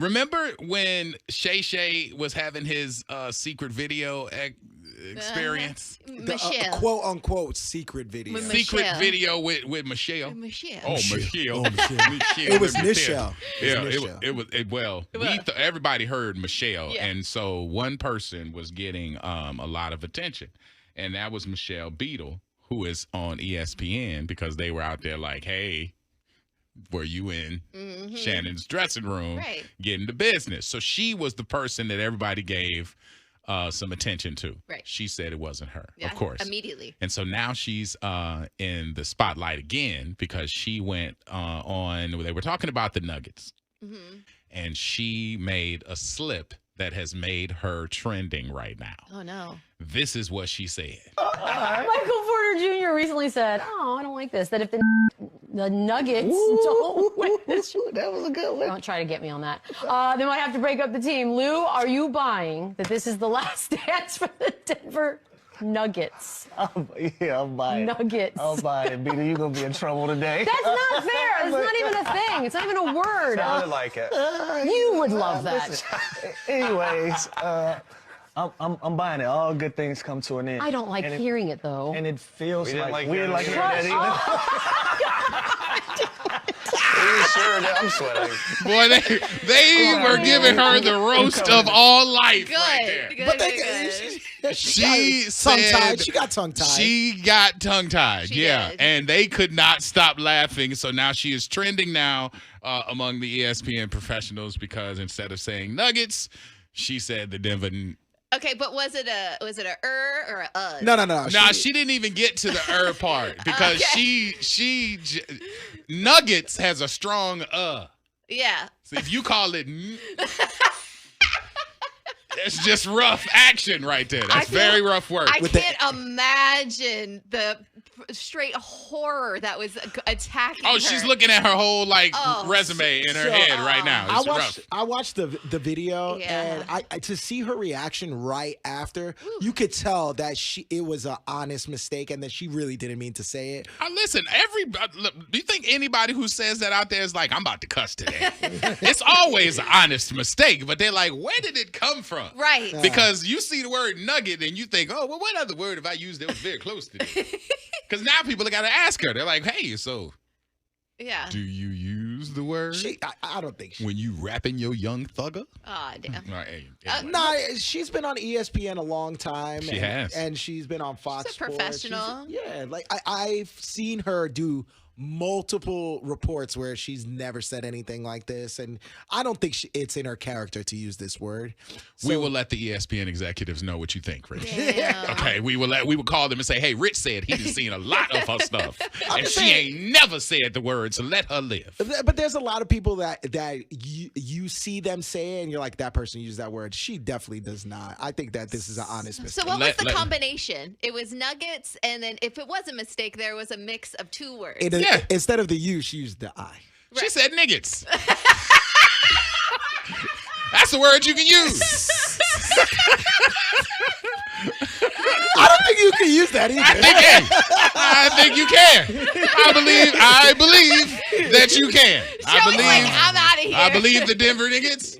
Remember when Shay Shay was having his secret video experience? Michelle. Quote unquote secret video. With Secret Michelle. video with Michelle. Michelle. Oh, Michelle. It was Michelle. Everybody heard Michelle, Yeah. and so one person was getting a lot of attention, and that was Michelle Beadle, who is on ESPN, because they were out there like, hey, were you in Shannon's dressing room Right. getting the business? So she was the person that everybody gave some attention to. Right. She said it wasn't her, Yeah, of course. immediately. And so now she's in the spotlight again because she went on, they were talking about the Nuggets. And she made a slip that has made her trending right now. Oh, no. This is what she said. Michael Porter Jr. recently said, "Oh, I don't like this. That if the Nuggets don't win, That was a good one. don't try to get me on that. They might have to break up the team." Lou, are you buying that this is the last dance for the Denver Nuggets? Yeah, I'm buying it. Nuggets. I'm buying it. Beadle, you're going to be in trouble today. That's not fair. It's not even a thing. It's not even a word. Sounded like it. You would love that. Anyways, I'm buying it. All good things come to an end. I don't like And hearing it, though. And it feels We didn't like we didn't like hearing hearing that either. Are you sure that I'm sweating? Boy, they were giving her the roast of all life Good. right there. Good, But good, they, good. She tongue-tied. said She got tongue-tied. she got tongue-tied, She yeah. did. And they could not stop laughing. So now she is trending now among the ESPN professionals because instead of saying Nuggets, she said the Denver. Okay, but was it a or a No. Nah, she didn't even get to the part because she Nuggets has a strong Yeah. So if you call it it's just rough action right there. That's very rough work. I can't imagine the straight horror that was attacking her. She's looking at her whole resume in her head right now. It's rough. I watched the video, Yeah. and I to see her reaction right after, you could tell that it was an honest mistake and that she really didn't mean to say it. Listen, look, do you think anybody who says that out there is like, I'm about to cuss today? It's always an honest mistake, but they're like, where did it come from? Right. Because you see the word nugget and you think, oh, well, what other word have I used that was very close to this? Because now people got to ask her. They're like, hey, so Yeah. do you use the word I don't think she. when you rapping your young thugger? Oh, damn. All right, anyway. Nah, she's been on ESPN a long time. She has. And she's been on Fox She's a Sports. professional. Yeah, like I've seen her do multiple reports where she's never said anything like this, and I don't think it's in her character to use this word. We So- will let the ESPN executives know what you think, Rich. Damn. Okay, we will call them and say, hey, Rich said he's seen a lot of her stuff, and just she saying- ain't never said the word, so let her live. But there's a lot of people that you see them say it and you're like, that person used that word. She definitely does not. I think that this is an honest mistake. So what was the Let- combination? It was nuggets, and then if it was a mistake, there was a mix of two words. Yeah. Instead of the U, she used the I. She said niggas. That's the word you can use. I don't think you can use that either. I think you can. I believe that you can. Joey's like, I'm out of here. I believe the Denver Nuggets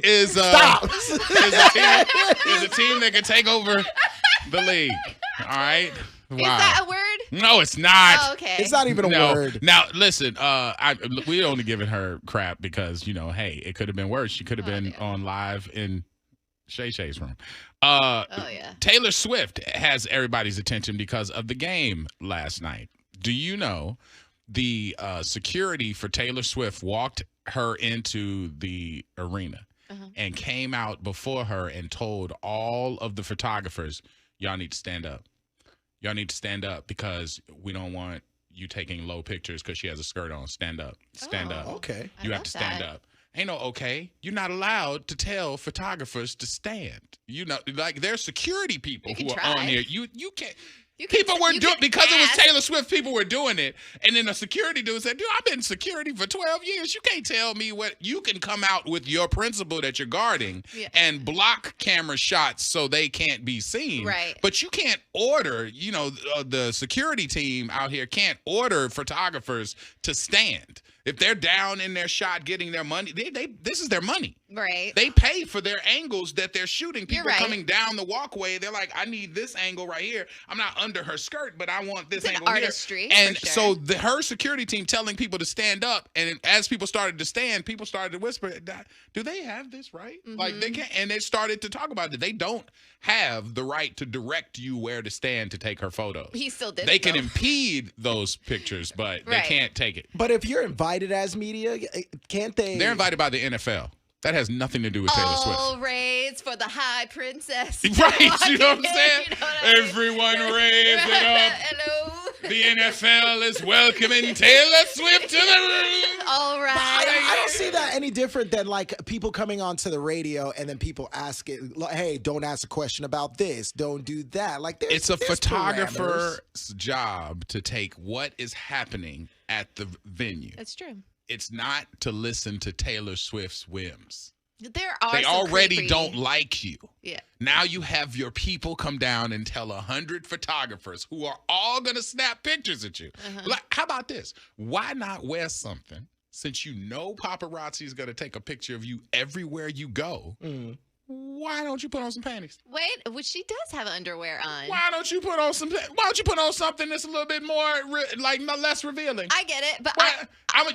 is a team that can take over the league. All right. Wow. Is that a word? No, it's not. Oh, okay. It's not even a word. Now, listen, we're only giving her crap because, hey, it could have been worse. She could have been on live in Shay Shay's room. Yeah. Taylor Swift has everybody's attention because of the game last night. Do you know the security for Taylor Swift walked her into the arena and came out before her and told all of the photographers, y'all need to stand up. Y'all need to stand up because we don't want you taking low pictures because she has a skirt on. Stand up. Stand up. Okay. You I have love to stand that. up. Ain't no okay. You're not allowed to tell photographers to stand. Like there's security people You who can are on try. here. You can't. You can- People were you doing can because it was ask. Taylor Swift. People were doing it, and then a security dude said, "Dude, I've been in security for 12 years. You can't tell me what you can come out with your principal that you're guarding Yeah. and block camera shots so they can't be seen. Right. But you can't order. The security team out here can't order photographers to stand if they're down in their shot getting their money. This is their money. Right. They pay for their angles that they're shooting. You're People right. coming down the walkway, they're like, I need this angle right here. I'm not under her skirt, but I want this It's an angle artistry, here. And for sure. so her security team telling people to stand up, and as people started to stand, people started to whisper, do they have this right? Like they can't, and they started to talk about it. They don't have the right to direct you where to stand to take her photos. He still did. They can impede those pictures, but they Right. can't take it. But if you're invited as media, can't they? They're invited by the NFL. That has nothing to do with Taylor Swift. All raids for the high princess. Right, you know what I'm Walking in, saying? you know what I mean? Everyone raise it up. Hello. The NFL is welcoming Taylor Swift to the room. All right. I don't see that any different than like people coming onto the radio and then people ask it, like, hey, don't ask a question about this, don't do that. Like It's a there's photographer's parameters. job to take what is happening at the venue. That's true. It's not to listen to Taylor Swift's whims. There are They some already creepy- don't like you. Yeah. Now you have your people come down and tell 100 photographers who are all going to snap pictures at you. Like, how about this? Why not wear something since you know paparazzi is going to take a picture of you everywhere you go? Why don't you put on some panties? Wait, which she does have underwear on. Why don't you put on something that's a little bit more less revealing? I get it, but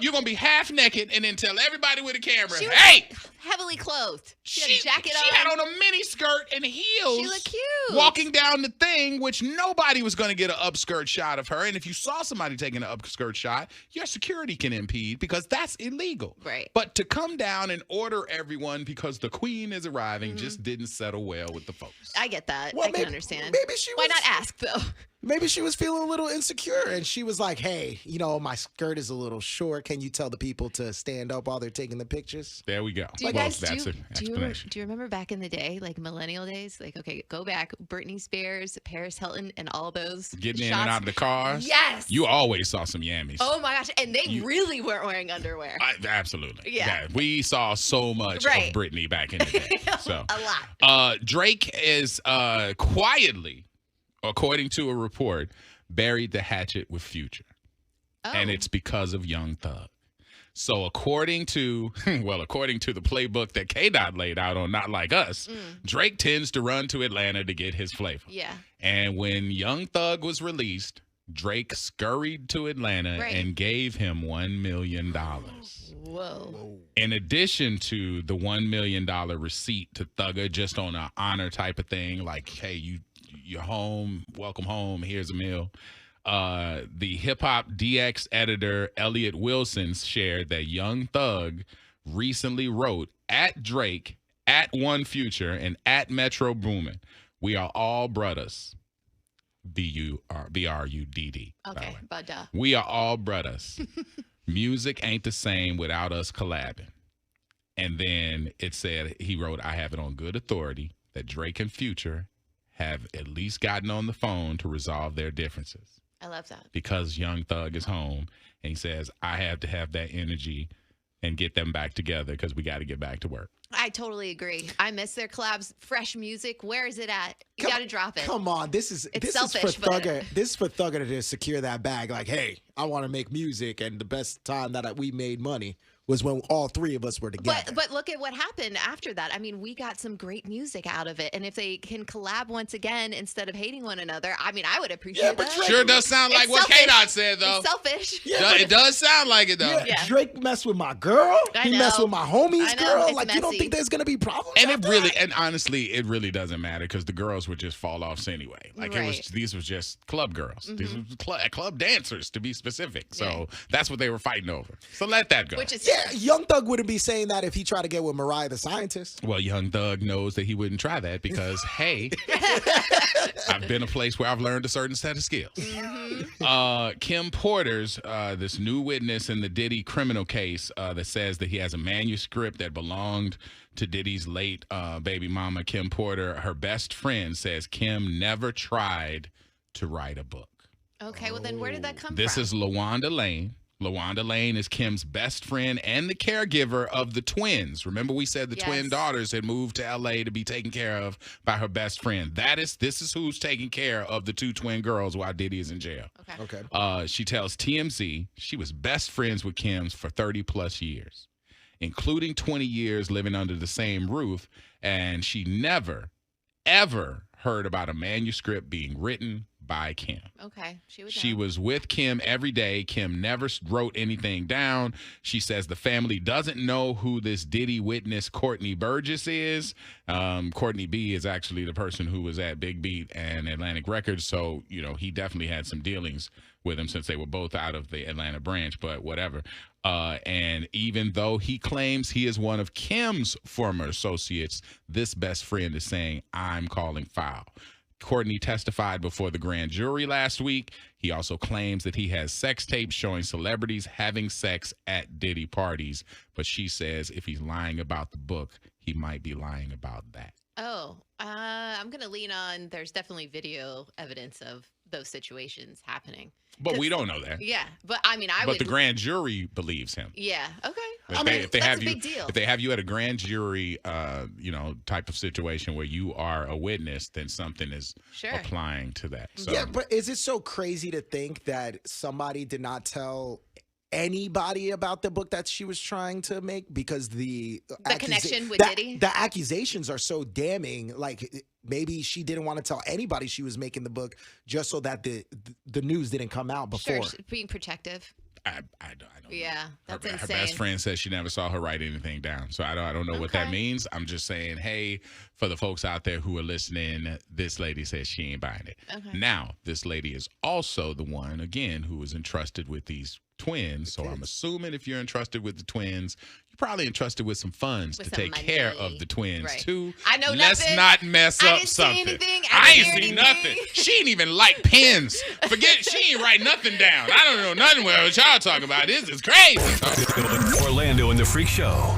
You're gonna be half naked and then tell everybody with a camera, she was hey, heavily clothed. She had a jacket she on. had on a mini skirt and heels. She looked cute. Walking down the thing, which nobody was gonna get an upskirt shot of her. And if you saw somebody taking an upskirt shot, your security can impede because that's illegal. Right. But to come down and order everyone because the queen is arriving just didn't settle well with the folks. I get that. Well, I can understand. maybe she Why was- not ask though? Maybe she was feeling a little insecure and she was like, hey, my skirt is a little short. Can you tell the people to stand up while they're taking the pictures? There we go. Do you Well, guys that's an do explanation. you remember back in the day, like millennial days? Like, okay, go back, Britney Spears, Paris Hilton, and all those Getting in shots. and out of the cars. Yes. You always saw some yammies. Oh my gosh, and they really weren't wearing underwear. Absolutely. Yeah. We saw so much Right. of Britney back in the day. So A lot. Drake is quietly, according to a report, buried the hatchet with Future. And it's because of Young Thug. So according to the playbook that K-Dot laid out on Not Like Us, Drake tends to run to Atlanta to get his flavor. Yeah. And when Young Thug was released, Drake scurried to Atlanta Right. and gave him $1 million. Whoa. In addition to the $1 million receipt to Thugger just on an honor type of thing, like, hey, you're home, welcome home, here's a meal. The hip-hop DX editor Elliot Wilson shared that Young Thug recently wrote at Drake, at One Future, and at Metro Boomin, we are all brothers. B-R-U-D-D. Okay, but We are all brothers. Music ain't the same without us collabing. And then it said, he wrote, I have it on good authority that Drake and Future have at least gotten on the phone to resolve their differences. I love that. Because Young Thug is home. And he says, I have to have that energy and get them back together because we got to get back to work. I totally agree. I miss their collabs. Fresh music. Where is it at? You got to drop it. Come on, this is selfish, for but- Thugger. This is for Thugger to just secure that bag. Like, hey, I want to make music, and the best time that we made money was when all three of us were together. But look at what happened after that. I mean, we got some great music out of it. And if they can collab once again instead of hating one another, I mean, I would appreciate but that. Drake- Sure does sound like It's what selfish. K-Dot said, though. It's selfish. It does sound like it, though. Yeah, Drake messed with my girl. I He messed know. with my homie's I know. girl. It's Like, you don't messy. think there's gonna be problems? And after that? and honestly, it really doesn't matter because the girls would just fall off anyway. Like Right. these was just club girls. These were club dancers, to be specific. So that's what they were fighting over. So let that go. Which is Yeah, Young Thug wouldn't be saying that if he tried to get with Mariah the Scientist. Well, Young Thug knows that he wouldn't try that because, hey, I've been a place where I've learned a certain set of skills. Kim Porter's, this new witness in the Diddy criminal case that says that he has a manuscript that belonged to Diddy's late baby mama, Kim Porter. Her best friend says Kim never tried to write a book. okay. Well, then where did that come This from? is LaWanda Lane. LaWanda Lane is Kim's best friend and the caregiver of the twins. Remember, we said the twin Yes. daughters had moved to LA to be taken care of by her best friend. This is who's taking care of the two twin girls while Diddy is in jail. Okay. She tells TMZ she was best friends with Kim's for 30 plus years. including 20 years living under the same roof, and she never, ever heard about a manuscript being written by Kim. Okay, she would know. She was with Kim every day. Kim never wrote anything down. She says the family doesn't know who this Diddy witness Courtney Burgess is. Courtney B is actually the person who was at Big Beat and Atlantic Records, so he definitely had some dealings with him since they were both out of the Atlanta branch, but whatever. And even though he claims he is one of Kim's former associates, this best friend is saying, I'm calling foul. Courtney testified before the grand jury last week. He also claims that he has sex tapes showing celebrities having sex at Diddy parties, but she says if he's lying about the book, he might be lying about that. Oh, I'm going to lean on there's definitely video evidence of those situations happening. But we don't know that. Yeah, but I mean, But the grand jury believes him. Yeah, okay. If they that's have a you, big deal. if they have you at a grand jury, type of situation where you are a witness, then something is Sure. applying to that. So, Yeah, but is it so crazy to think that somebody did not tell anybody about the book that she was trying to make because the connection with Diddy? The accusations are so damning. Like maybe she didn't want to tell anybody she was making the book just so that the news didn't come out before. Sure, being protective. I don't Yeah, know. that's Her insane. best friend says she never saw her write anything down. So I don't know what that Okay. means. I'm just saying, hey, for the folks out there who are listening, this lady says she ain't buying it. Okay. Now, this lady is also the one, again, who was entrusted with these twins. So I'm assuming if you're entrusted with the twins, you're probably entrusted with some funds With to some take money. care of the twins Right. too. I know Let's nothing. not mess I up didn't see something. anything. I I ain't didn't see hear nothing. anything. She ain't even like pens. Forget she ain't write nothing down. I don't know nothing what y'all talking about. This is crazy. Orlando and the Freak Show.